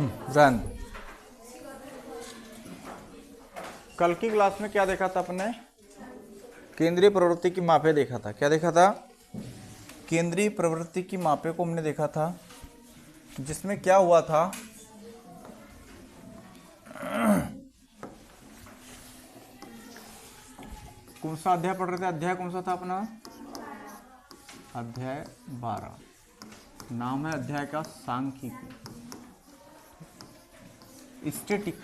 रहने दो। कल की क्लास में क्या देखा था अपने? केंद्रीय प्रवृत्ति की मापे देखा था। क्या देखा था? केंद्रीय प्रवृत्ति की मापे को हमने देखा था, जिसमें क्या हुआ था, कौन सा अध्याय पढ़ रहे थे? अध्याय कौन सा था अपना? अध्याय 12। नाम है अध्याय का सांख्यिकी, स्टैटिस्टिक्स।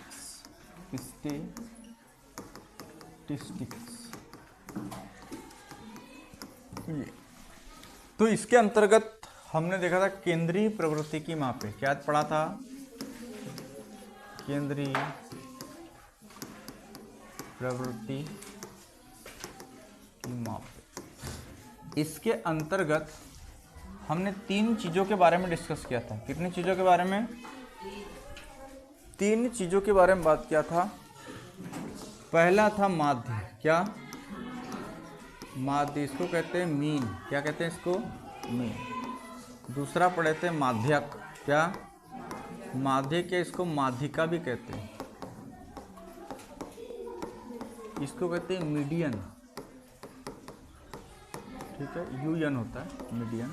तो इसके अंतर्गत हमने देखा था केंद्रीय प्रवृत्ति की मापे। क्या पढ़ा था? केंद्रीय प्रवृत्ति की मापे। इसके अंतर्गत हमने 3 चीजों के बारे में डिस्कस किया था। कितनी चीजों के बारे में? 3 चीजों के बारे में बात किया था। पहला था माध्य। क्या? माध्य, इसको कहते हैं मीन। क्या कहते हैं इसको? मीन। दूसरा पढ़े थे माध्यक। क्या? माध्य के इसको माध्यिका भी कहते हैं। इसको कहते हैं मीडियन। ठीक है, UN होता है मीडियन।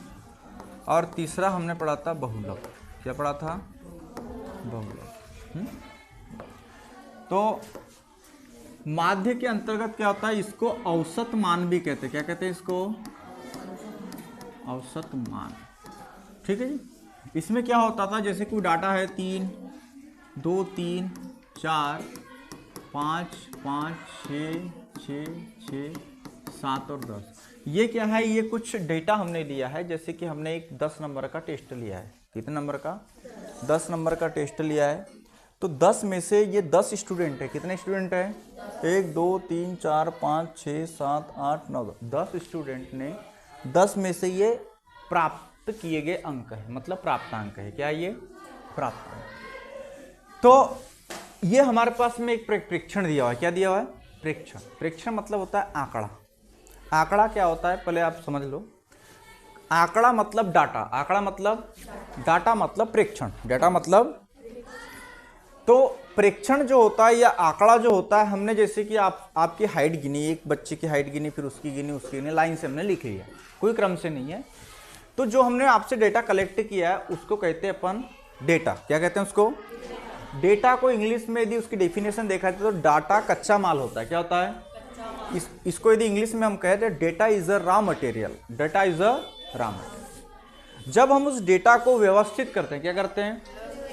और तीसरा हमने पढ़ा था बहुलक। क्या पढ़ा था? बहुलक। तो माध्य के अंतर्गत क्या होता है? इसको औसत मान भी कहते हैं। क्या कहते हैं इसको? औसत मान। ठीक है जी। इसमें क्या होता था, जैसे कोई डाटा है 3, 2, 3, 4, 5, 5, 6, 6, 6, 7 और 10। ये क्या है? ये कुछ डेटा हमने लिया है। जैसे कि हमने एक 10 नंबर का टेस्ट लिया है। कितने नंबर का? 10 नंबर का टेस्ट लिया है। तो 10 में से ये 10 स्टूडेंट है। कितने स्टूडेंट है? 1, 2, 3, 4, 5, 6, 7, 8, 9, 10 स्टूडेंट ने 10 में से ये प्राप्त किए गए अंक है, मतलब प्राप्तांक है। क्या ये? प्राप्तांक। तो ये हमारे पास में एक प्रेक्षण दिया हुआ है। क्या दिया हुआ है? प्रेक्षण। प्रेक्षण मतलब होता है आंकड़ा। आंकड़ा क्या होता है पहले आप समझ लो। आंकड़ा मतलब डाटा। आंकड़ा मतलब डाटा, मतलब प्रेक्षण। डाटा मतलब, तो प्रेक्षण जो होता है या आंकड़ा जो होता है, हमने जैसे कि आपकी हाइट गिनी, एक बच्चे की हाइट गिनी, फिर उसकी गिनी, उसकी गिनी, लाइन से हमने लिख लिया, कोई क्रम से नहीं है। तो जो हमने आपसे डेटा कलेक्ट किया है उसको कहते हैं अपन डेटा। क्या कहते हैं उसको? डेटा को इंग्लिश में यदि उसकी डेफिनेशन देखा जाए तो डाटा कच्चा माल होता है। क्या होता है? इसको यदि इंग्लिश में हम कहते हैं data is a raw material. Data is a raw material. जब हम उस डेटा को व्यवस्थित करते हैं, क्या करते हैं?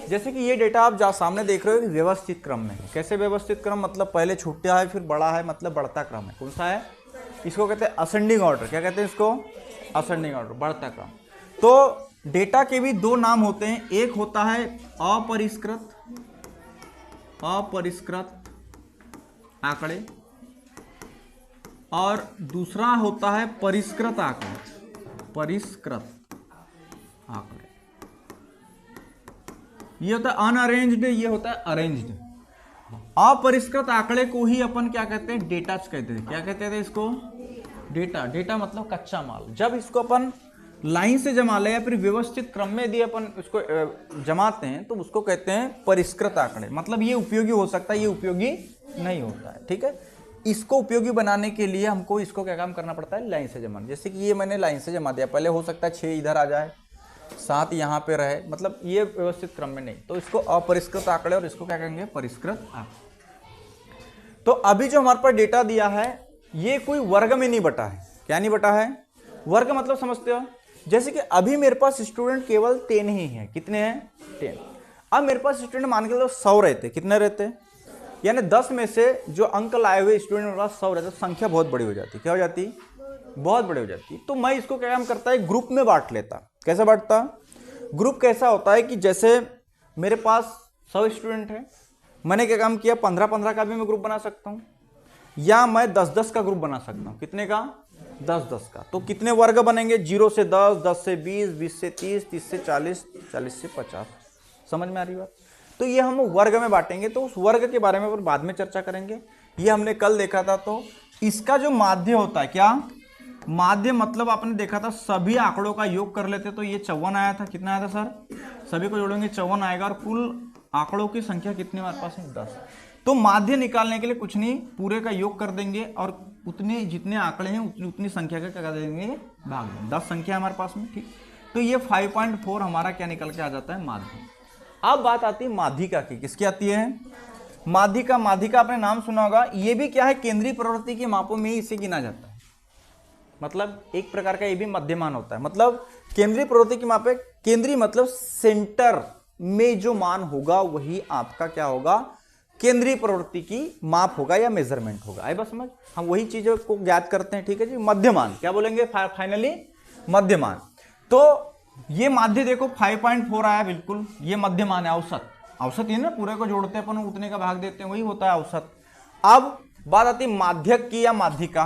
जैसे कि ये डेटा आप सामने देख रहे हो, व्यवस्थित क्रम में है। कैसे व्यवस्थित क्रम? मतलब पहले छोटा है फिर बड़ा है, मतलब बढ़ता क्रम है। कौन सा है? इसको कहते हैं असेंडिंग ऑर्डर। क्या कहते हैं इसको? असेंडिंग ऑर्डर, बढ़ता क्रम। तो डेटा के भी 2 नाम होते हैं। एक होता है अपरिष्कृत आंकड़े, और दूसरा होता है परिष्कृत आंकड़े। परिष्कृत आंकड़े, ये होता है अनअरेंज्ड, ये होता है अरेंज्ड। अपरिष्कृत आंकड़े को ही अपन क्या कहते हैं? डेटा कहते थे। क्या कहते थे इसको? डेटा। डेटा मतलब कच्चा माल। जब इसको अपन लाइन से जमा ले या फिर व्यवस्थित क्रम में यदि अपन इसको जमाते हैं तो उसको कहते हैं परिष्कृत आंकड़े। मतलब ये उपयोगी हो सकता है, ये उपयोगी नहीं होता है। ठीक है, इसको उपयोगी बनाने के लिए हमको इसको क्या काम करना पड़ता है? लाइन से जमाना। जैसे कि ये मैंने लाइन से जमा दिया, पहले हो सकता है 6 इधर आ जाए, 7 यहाँ पे रहे, मतलब ये व्यवस्थित क्रम में नहीं। तो इसको अपरिष्कृत आंकड़े और इसको क्या कहेंगे? परिष्कृत आंकड़े। तो अभी जो हमारे पास डेटा दिया है ये कोई वर्ग में नहीं बटा है। क्या नहीं बटा है? वर्ग मतलब समझते हो? जैसे कि अभी मेरे पास स्टूडेंट केवल 10 ही है। कितने हैं? 10। अब मेरे पास स्टूडेंट मान के 100 रहते। कितने रहते? यानी 10 में से जो अंक लाए हुए स्टूडेंट मेरे पास 100 रहते, तो संख्या बहुत बड़ी हो जाती। क्या हो जाती? बहुत बड़ी हो जाती। तो मैं इसको क्या काम करता है? ग्रुप में बांट लेता। कैसे बांटता? ग्रुप कैसा होता है कि जैसे मेरे पास 100 स्टूडेंट है, मैंने क्या काम किया? 15-15 का भी मैं ग्रुप बना सकता हूँ, या मैं 10-10 का ग्रुप बना सकता हूँ। कितने का? 10-10 का। तो कितने वर्ग बनेंगे? 0 से 10, 10 से 20, 20 से 30, 30 से 40, 40 से 50। समझ में आ रही बात? तो ये हम वर्ग में बांटेंगे। तो उस वर्ग के बारे में बाद में चर्चा करेंगे। ये हमने कल देखा था। तो इसका जो माध्य होता है, क्या माध्य मतलब आपने देखा था सभी आंकड़ों का योग कर लेते तो ये 54 आया था। कितना आया था सर? सभी को जोड़ेंगे 54 आएगा, और कुल आंकड़ों की संख्या कितनी हमारे पास है? 10। तो माध्य निकालने के लिए कुछ नहीं, पूरे का योग कर देंगे और उतने जितने आंकड़े हैं उतनी संख्या का क्या कर देंगे? भाग देंगे। 10 संख्या हमारे पास में, ठीक। तो ये 5.4 हमारा क्या निकल के आ जाता है? माध्य। अब बात आती है माध्यिका की। किसकी आती है? माध्यिका। माध्यिका आपने नाम सुना होगा। ये भी क्या है? केंद्रीय प्रवृत्ति के मापों में ही इसे गिना जाता है। मतलब एक प्रकार का ये भी मध्यमान होता है। मतलब केंद्रीय प्रवृत्ति के मापे, केंद्रीय मतलब सेंटर में जो मान होगा वही आपका क्या होगा? केंद्रीय प्रवृत्ति की माप होगा या मेजरमेंट होगा। आए बस समझ? हम वही चीजों को ज्ञात करते हैं, ठीक है जी। मध्यमान क्या बोलेंगे फाइनली? मध्यमान। तो ये माध्य देखो 5.4 आया, बिल्कुल ये मध्यमान है। औसत, औसत ये ना पूरे को जोड़ते हैं अपन, उतने का भाग देते हैं, वही होता है औसत। अब बात आती है माध्यक की या माध्यिका।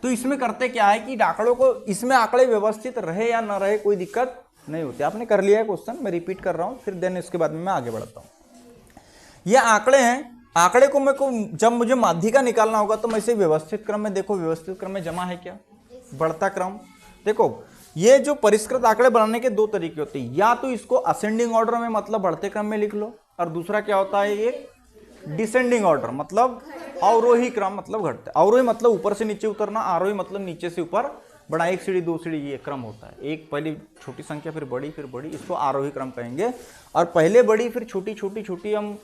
तो इसमें करते क्या है कि आंकड़ों को, इसमें आंकड़े व्यवस्थित रहे या ना रहे कोई दिक्कत नहीं होती। आपने कर लिया है क्वेश्चन, मैं रिपीट कर रहा हूं, फिर देन इसके बाद में मैं आगे बढ़ता हूं। ये आंकड़े हैं, आंकड़े को मैं को जब मुझे माध्यिका निकालना होगा तो मैं इसे व्यवस्थित क्रम में, देखो व्यवस्थित क्रम में जमा है क्या? बढ़ता क्रम। देखो ये जो परिष्कृत आंकड़े बनाने के दो तरीके होते हैं, या तो इसको असेंडिंग ऑर्डर में मतलब बढ़ते क्रम में लिख लो, और दूसरा क्या होता है ये डिसेंडिंग ऑर्डर मतलब अवरोही क्रम मतलब घटते। अवरोही मतलब ऊपर से नीचे उतरना, आरोही मतलब नीचे से ऊपर बड़ा, एक सीढ़ी दो सीढ़ी ये क्रम होता है। एक पहले छोटी संख्या फिर बड़ी फिर बड़ी, इसको आरोही क्रम कहेंगे। और पहले बड़ी फिर छोटी छोटी छोटी हम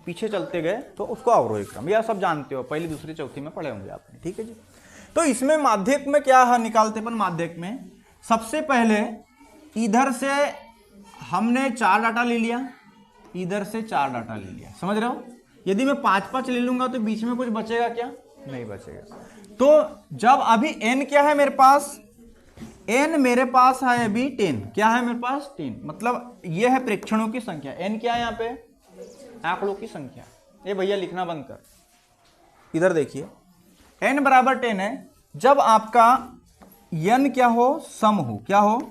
पीछे चलते गए तो उसको अवरोही क्रम। यह सब जानते हो, पहली दूसरी चौथी में पढ़े होंगे आपने, ठीक है जी। तो इसमें माध्यक में क्या है निकालते अपन? माध्यक में सबसे पहले इधर से हमने 4 डाटा ले लिया, इधर से 4 डाटा ले लिया, समझ रहे हो? यदि मैं 5-5 ले लूंगा तो बीच में कुछ बचेगा क्या? नहीं बचेगा। तो जब अभी n क्या है मेरे पास? n मेरे पास है अभी 10। क्या है मेरे पास? 10। मतलब ये है प्रेक्षणों की संख्या। n क्या है यहाँ पे? आंकड़ों की संख्या। ये भैया लिखना बंद कर, इधर देखिए n बराबर 10 है। जब आपका n क्या हो? सम हो। क्या हो?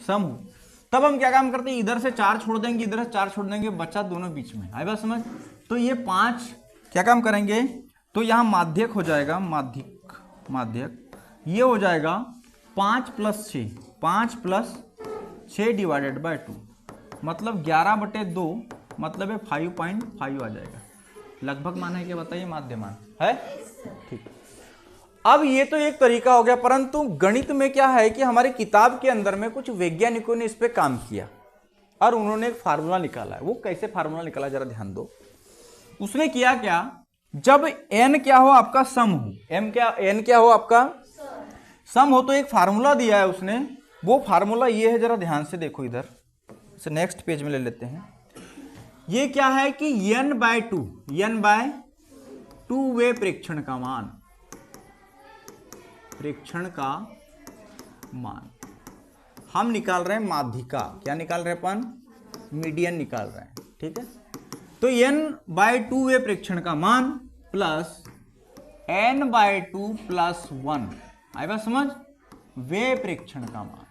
सम हो। तब हम क्या काम करते हैं? इधर से 4 छोड़ देंगे, इधर से 4 छोड़ देंगे, बचा दोनों बीच में। आई बात समझ? तो ये 5 क्या काम करेंगे? तो यहां माध्यक हो जाएगा, माध्यक माध्यक ये हो जाएगा 5 + 6, 5 + 6 ÷ 2 मतलब 11/2 मतलब 5.5 आ जाएगा। लगभग मान है क्या बताइए? माध्यमान है, ठीक। अब ये तो एक तरीका हो गया, परंतु गणित में क्या है कि हमारी किताब के अंदर में कुछ वैज्ञानिकों ने इस पे काम किया और उन्होंने एक फार्मूला निकाला है। वो कैसे फार्मूला निकाला जरा ध्यान दो। उसने किया क्या? जब n क्या हो आपका? सम हो। n क्या हो आपका? सम हो। तो एक फार्मूला दिया है उसने, वो फार्मूला ये है, जरा ध्यान से देखो इधर से, नेक्स्ट पेज में ले लेते हैं। ये क्या है कि n/2 वे प्रेक्षण का मान, प्रेक्षण का मान हम निकाल रहे हैं माध्यिका। क्या निकाल रहे हैं अपन? मीडियन निकाल रहे हैं, ठीक है। तो n/2 वे प्रेक्षण का मान प्लस n/2 + 1, आई बात समझ? वे प्रेक्षण का मान।